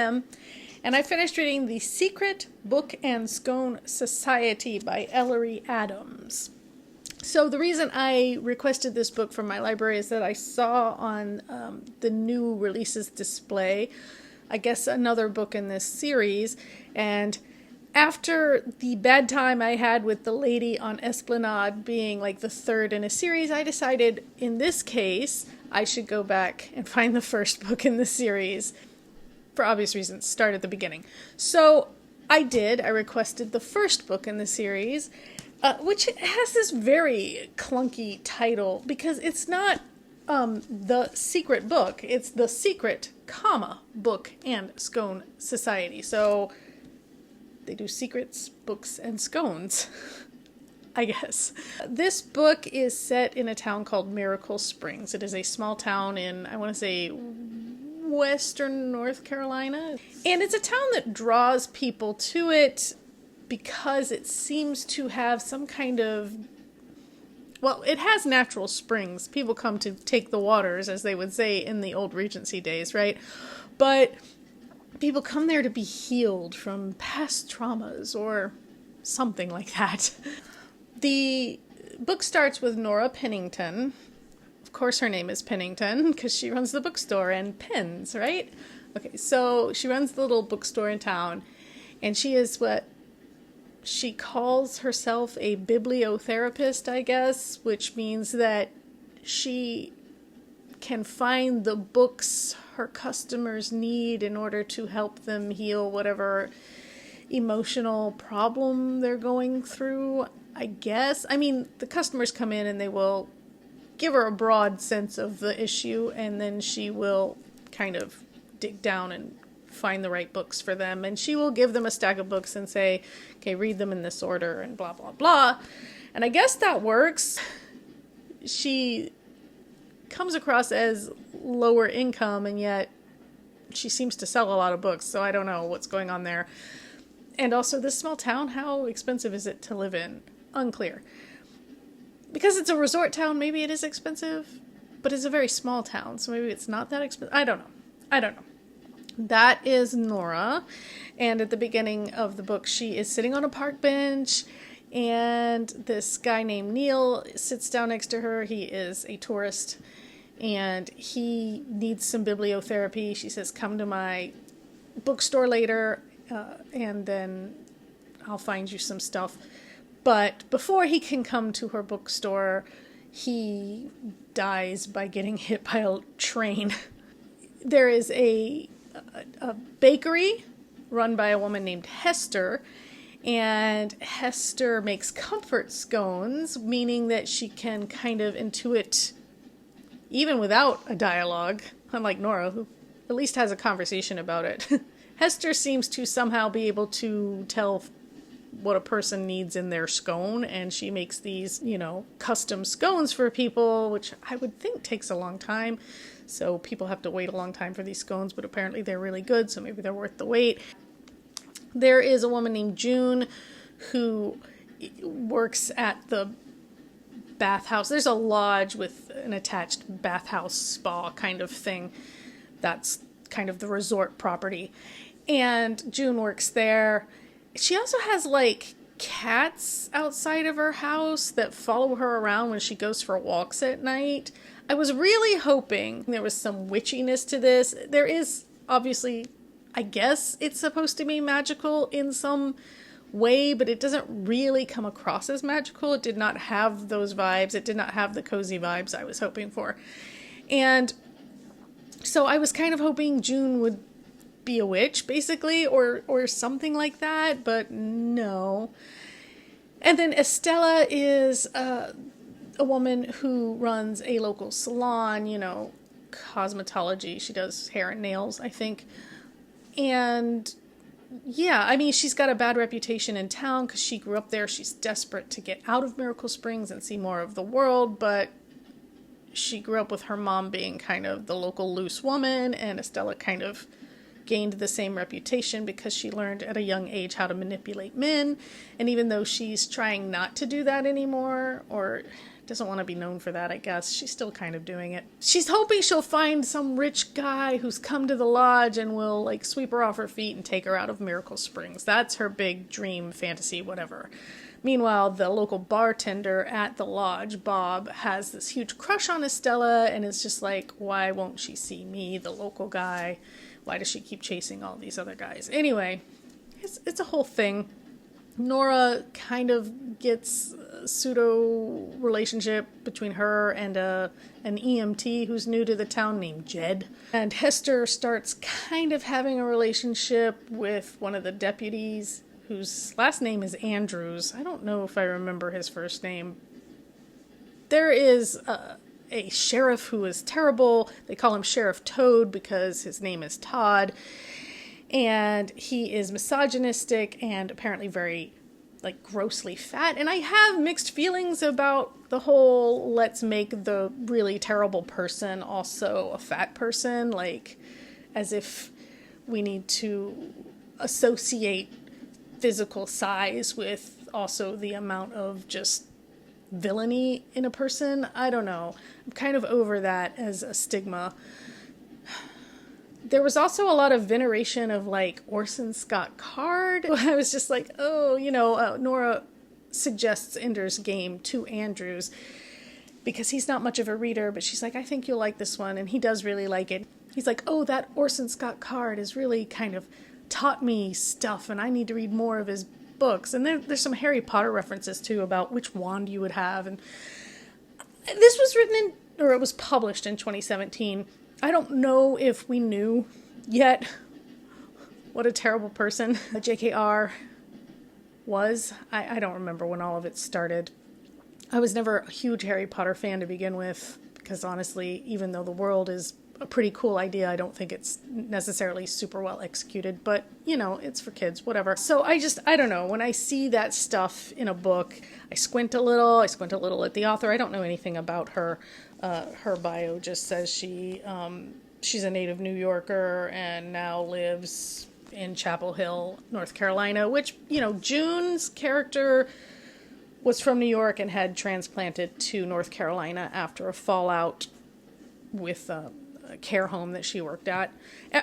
them. And I finished reading The Secret Book and Scone Society by Ellery Adams. So the reason I requested this book from my library is that I saw on the new releases display, I guess, another book in this series. And after the bad time I had with The Lady on Esplanade being like the third in a series, I decided in this case I should go back and find the first book in the series. For obvious reasons, start at the beginning. So I did. I requested the first book in the series, which has this very clunky title because it's not The Secret Book. It's The Secret, Book and Scone Society. So they do secrets, books, and scones, I guess. This book is set in a town called Miracle Springs. It is a small town in, I want to say, western North Carolina. And it's a town that draws people to it because it seems to have some kind of, well, it has natural springs. People come to take the waters, as they would say in the old Regency days, right? But people come there to be healed from past traumas or something like that. The book starts with Nora Pennington. Of course her name is Pennington because she runs the bookstore and pens, right? Okay, so she runs the little bookstore in town, and she is what she calls herself a bibliotherapist, I guess, which means that she can find the books her customers need in order to help them heal whatever emotional problem they're going through, I guess. I mean, the customers come in and they will give her a broad sense of the issue, and then she will kind of dig down and find the right books for them, and she will give them a stack of books and say, okay, read them in this order and blah, blah, blah. And I guess that works. She comes across as lower income, and yet she seems to sell a lot of books, so I don't know what's going on there. And also, this small town, how expensive is it to live in? Unclear. Because it's a resort town, maybe it is expensive, but it's a very small town, so maybe it's not that expensive. I don't know. That is Nora, and at the beginning of the book, she is sitting on a park bench, and this guy named Neil sits down next to her. He is a tourist, and he needs some bibliotherapy. She says, come to my bookstore later, and then I'll find you some stuff. But before he can come to her bookstore, he dies by getting hit by a train. There is a bakery run by a woman named Hester, and Hester makes comfort scones, meaning that she can kind of intuit, even without a dialogue, unlike Nora, who at least has a conversation about it. Hester seems to somehow be able to tell what a person needs in their scone, and she makes these, custom scones for people, which I would think takes a long time. So people have to wait a long time for these scones, but apparently they're really good, so maybe they're worth the wait. There is a woman named June who works at the bathhouse. There's a lodge with an attached bathhouse spa kind of thing. That's kind of the resort property. And June works there. She also has, cats outside of her house that follow her around when she goes for walks at night. I was really hoping there was some witchiness to this. There is, obviously, I guess it's supposed to be magical in some way, but it doesn't really come across as magical. It did not have those vibes. It did not have the cozy vibes I was hoping for. And so I was kind of hoping June would be a witch, basically, or something like that, but no. And then Estella is a woman who runs a local salon, cosmetology. She does hair and nails, I think. And yeah, I mean, she's got a bad reputation in town because she grew up there. She's desperate to get out of Miracle Springs and see more of the world, but she grew up with her mom being kind of the local loose woman, and Estella kind of gained the same reputation because she learned at a young age how to manipulate men. And even though she's trying not to do that anymore, or doesn't want to be known for that, I guess. She's still kind of doing it. She's hoping she'll find some rich guy who's come to the lodge and will, like, sweep her off her feet and take her out of Miracle Springs. That's her big dream, fantasy, whatever. Meanwhile, the local bartender at the lodge, Bob, has this huge crush on Estella, and it's just like, why won't she see me, the local guy? Why does she keep chasing all these other guys? Anyway, it's a whole thing. Nora kind of gets a pseudo relationship between her and an EMT who's new to the town named Jed. And Hester starts kind of having a relationship with one of the deputies whose last name is Andrews. I don't know if I remember his first name. There is a sheriff who is terrible. They call him Sheriff Toad because his name is Todd. And he is misogynistic and apparently very, like, grossly fat. And I have mixed feelings about the whole let's make the really terrible person also a fat person, like, as if we need to associate physical size with also the amount of just villainy in a person. I don't know. I'm kind of over that as a stigma. There was also a lot of veneration of, like, Orson Scott Card. I was just like, oh, Nora suggests Ender's Game to Andrews because he's not much of a reader, but she's like, I think you'll like this one, and he does really like it. He's like, oh, that Orson Scott Card is really kind of taught me stuff, and I need to read more of his books. And there's some Harry Potter references, too, about which wand you would have. And this was it was published in 2017. I don't know if we knew yet what a terrible person JKR was. I don't remember when all of it started. I was never a huge Harry Potter fan to begin with, because honestly, even though the world is a pretty cool idea, I don't think it's necessarily super well executed, but, it's for kids, whatever. So I don't know, when I see that stuff in a book, I squint a little at the author. I don't know anything about her. Her bio just says she's a native New Yorker and now lives in Chapel Hill, North Carolina, which, June's character was from New York and had transplanted to North Carolina after a fallout with a care home that she worked at.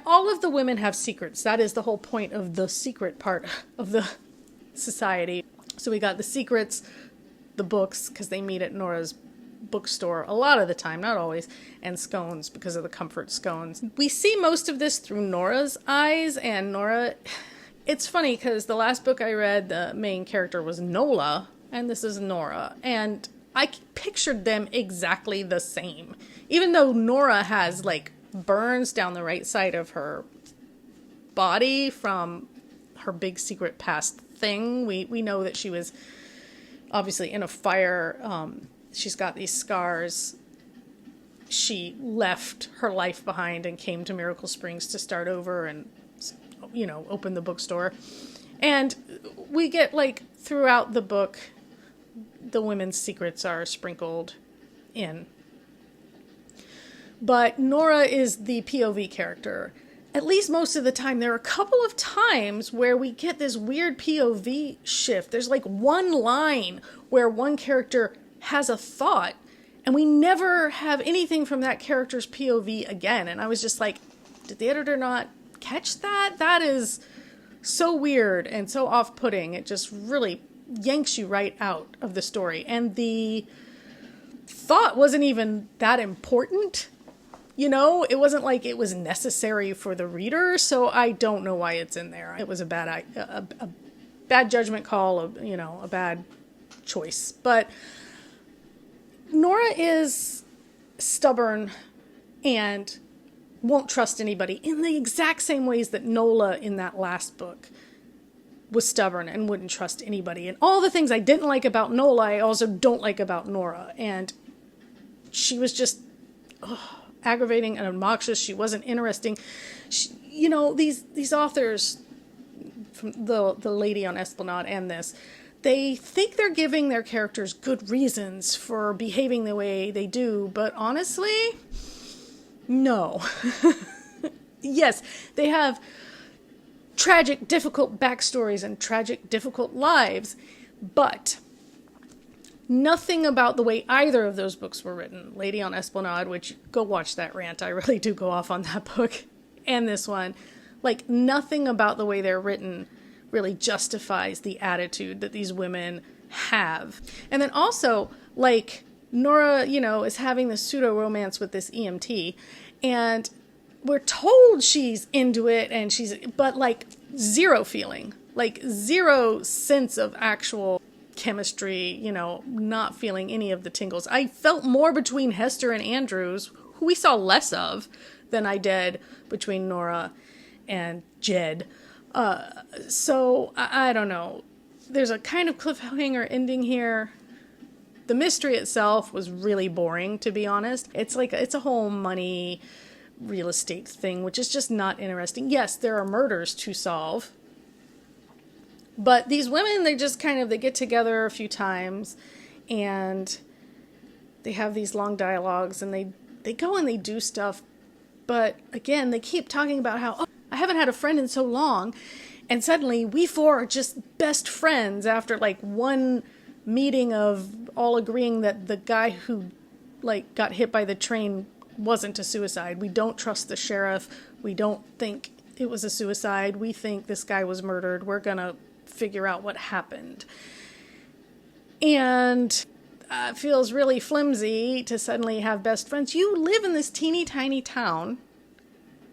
All of the women have secrets. That is the whole point of the secret part of the society. So we got the secrets, the books, because they meet at Nora's bookstore a lot of the time, not always, and scones because of the comfort scones. We see most of this through Nora's eyes, and Nora, it's funny because the last book I read, the main character was Nola, and this is Nora, and I pictured them exactly the same. Even though Nora has, like, burns down the right side of her body from her big secret past thing. We know that she was obviously in a fire. She's got these scars. She left her life behind and came to Miracle Springs to start over and, open the bookstore. And we get, like, throughout the book, the women's secrets are sprinkled in. But Nora is the POV character. At least most of the time. There are a couple of times where we get this weird POV shift. There's, like, one line where one character has a thought, and we never have anything from that character's POV again. And I was just like, did the editor not catch that? That is so weird and so off-putting. It just really yanks you right out of the story. And the thought wasn't even that important. It wasn't like it was necessary for the reader, so I don't know why it's in there. It was a bad judgment call, a bad choice. But Nora is stubborn and won't trust anybody in the exact same ways that Nola in that last book was stubborn and wouldn't trust anybody. And all the things I didn't like about Nola, I also don't like about Nora. And she was just aggravating and obnoxious. She wasn't interesting. These authors, from the lady on Esplanade and this, they think they're giving their characters good reasons for behaving the way they do, but honestly, no. Yes, they have tragic, difficult backstories and tragic, difficult lives, but nothing about the way either of those books were written, Lady on Esplanade, which, go watch that rant, I really do go off on that book, and this one, like, nothing about the way they're written really justifies the attitude that these women have. And then also, like, Nora, you know, is having this pseudo-romance with this EMT, and we're told she's into it, and but, like, zero feeling. Like, zero sense of actual chemistry, you know, not feeling any of the tingles. I felt more between Hester and Andrews, who we saw less of, than I did between Nora and Jed. So, I don't know. There's a kind of cliffhanger ending here. The mystery itself was really boring, to be honest. It's a whole money real estate thing, which is just not interesting. Yes, there are murders to solve. But these women, they get together a few times, and they have these long dialogues, and they go and they do stuff. But again, they keep talking about how, oh, I haven't had a friend in so long, and suddenly we four are just best friends after like one meeting of all agreeing that the guy who like got hit by the train wasn't a suicide. We don't trust the sheriff. We don't think it was a suicide. We think this guy was murdered. We're gonna figure out what happened. And it feels really flimsy to suddenly have best friends. You live in this teeny tiny town,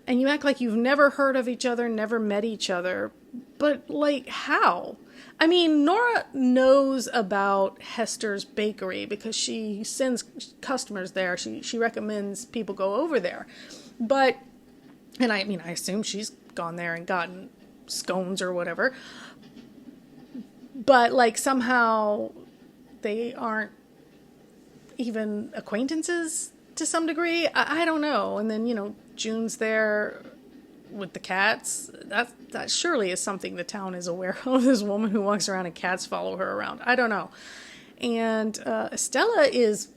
and you act like you've never heard of each other, never met each other. But, like, how? I mean, Nora knows about Hester's Bakery because she sends customers there. She recommends people go over there. But, and I mean, I assume she's gone there and gotten scones or whatever. But, like, somehow they aren't even acquaintances to some degree. I don't know. And then, you know, June's there with the cats. That surely is something the town is aware of, this woman who walks around and cats follow her around. I don't know. And Estella is,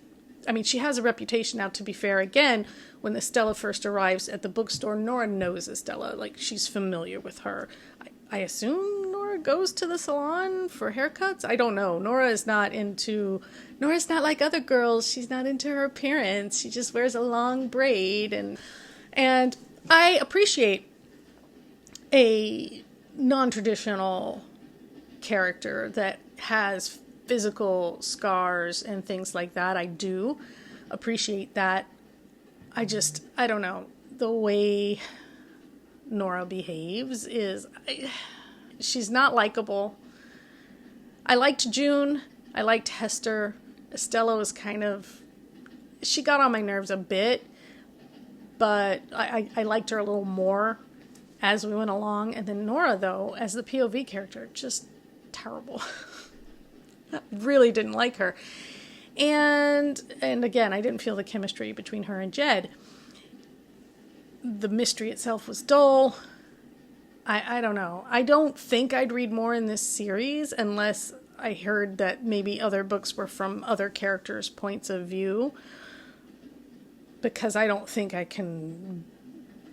I mean, she has a reputation now, to be fair. Again, when Estella first arrives at the bookstore, Nora knows Estella. Like, she's familiar with her. I assume Nora goes to the salon for haircuts? I don't know. Nora's not like other girls. She's not into her appearance. She just wears a long braid. And I appreciate a non-traditional character that has physical scars and things like that. I do appreciate that. I don't know. The way Nora behaves is, she's not likable. I liked June. I liked Hester. Estella was she got on my nerves a bit, but I liked her a little more as we went along. And then Nora, though, as the POV character, just terrible. I really didn't like her. And again, I didn't feel the chemistry between her and Jed. The mystery itself was dull. I don't know. I don't think I'd read more in this series unless I heard that maybe other books were from other characters' points of view, because I don't think I can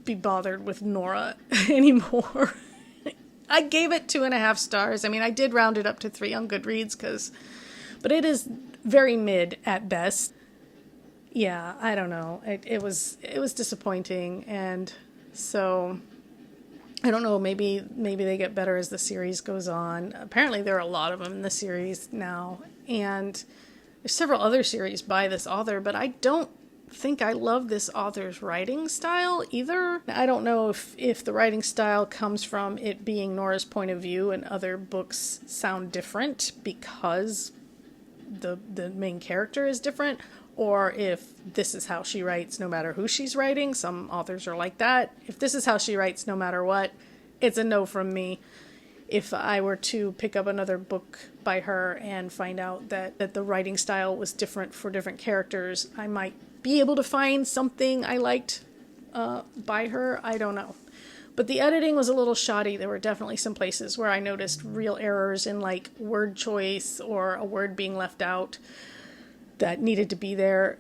be bothered with Nora anymore. I gave it 2.5 stars. I mean, I did round it up to 3 on Goodreads, but it is very mid at best. Yeah, I don't know. It was disappointing, and so I don't know. Maybe they get better as the series goes on. Apparently, there are a lot of them in the series now, and there's several other series by this author, but I don't think I love this author's writing style either. I don't know if the writing style comes from it being Nora's point of view and other books sound different because the main character is different, or if this is how she writes no matter who she's writing. Some authors are like that. If this is how she writes no matter what, it's a no from me. If I were to pick up another book by her and find out that the writing style was different for different characters, I might be able to find something I liked by her. I don't know. But the editing was a little shoddy. There were definitely some places where I noticed real errors in, like, word choice or a word being left out that needed to be there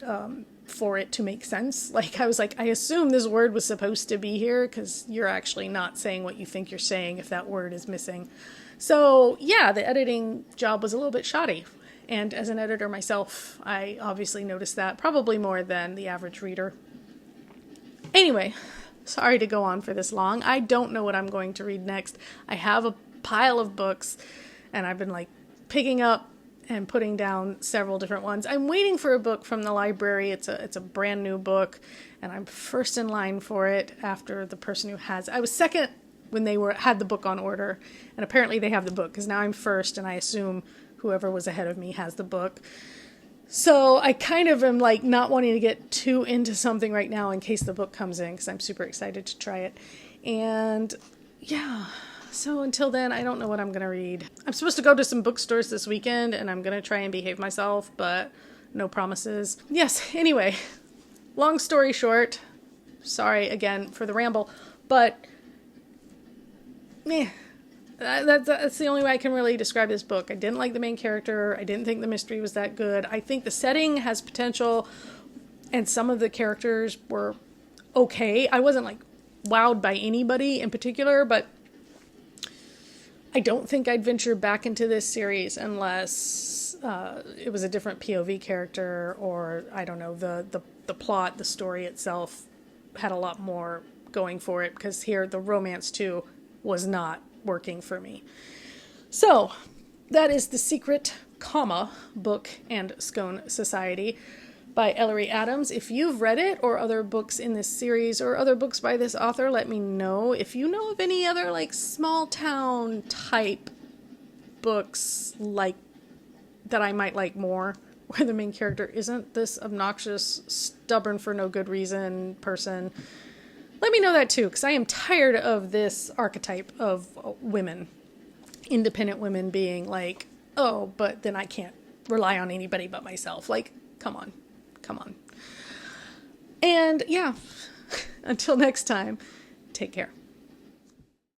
for it to make sense. Like, I was like, I assume this word was supposed to be here because you're actually not saying what you think you're saying if that word is missing. So, yeah, the editing job was a little bit shoddy. And as an editor myself, I obviously noticed that probably more than the average reader. Anyway, sorry to go on for this long. I don't know what I'm going to read next. I have a pile of books, and I've been like picking up and putting down several different ones. I'm waiting for a book from the library. It's a brand new book, and I'm first in line for it after the person who has it. I was second when they had the book on order, and apparently they have the book, because now I'm first, and I assume whoever was ahead of me has the book. So I kind of am like not wanting to get too into something right now in case the book comes in, because I'm super excited to try it. And yeah, so until then, I don't know what I'm going to read. I'm supposed to go to some bookstores this weekend, and I'm going to try and behave myself, but no promises. Yes, anyway, long story short, sorry again for the ramble, but that's the only way I can really describe this book. I didn't like the main character. I didn't think the mystery was that good. I think the setting has potential, and some of the characters were okay. I wasn't like wowed by anybody in particular, but I don't think I'd venture back into this series unless it was a different POV character, or I don't know, the plot, the story itself had a lot more going for it, because here the romance too was not working for me. So that is The Secret, Book and Scone Society by Ellery Adams. If you've read it or other books in this series or other books by this author, let me know. If you know of any other like small town type books like that I might like more, where the main character isn't this obnoxious, stubborn for no good reason person, let me know that too, because I am tired of this archetype of women, independent women being like, oh, but then I can't rely on anybody but myself. Like, come on. And yeah, until next time, take care.